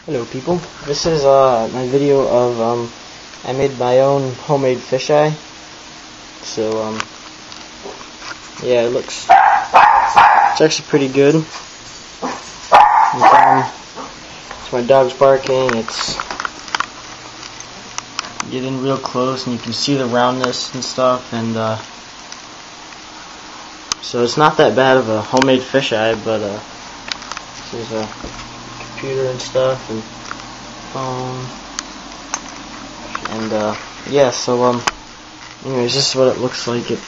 Hello people, this is my video of I made my own homemade fisheye. So yeah, it's actually pretty good. It's my dog's barking. It's getting real close and you can see the roundness and stuff, and so it's not that bad of a homemade fisheye, but there's a computer and stuff and phone, and yeah, so anyways, this is what it looks like. This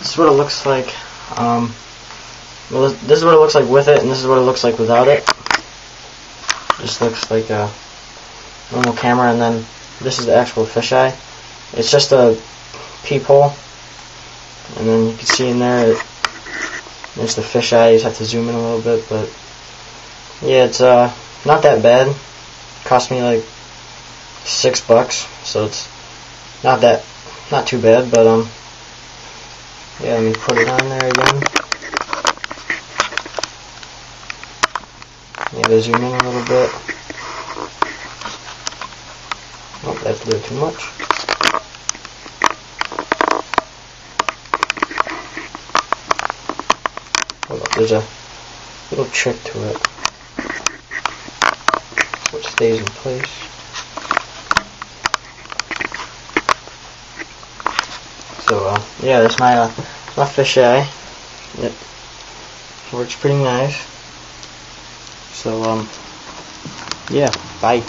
is what it looks like. Well, this is what it looks like with it, and this is what it looks like without it. Just looks like a normal camera, and then this is the actual fisheye. It's just a peephole, and then you can see in there there's the fisheye. You just have to zoom in a little bit, but yeah, it's not that bad. It cost me like $6, so it's not too bad. But yeah, let me put it on there again. Need to zoom in a little bit. Oh, that's a little too much. Hold up, there's a little trick to it, so it stays in place. So yeah, that's my fisheye. It works pretty nice. So yeah, bye.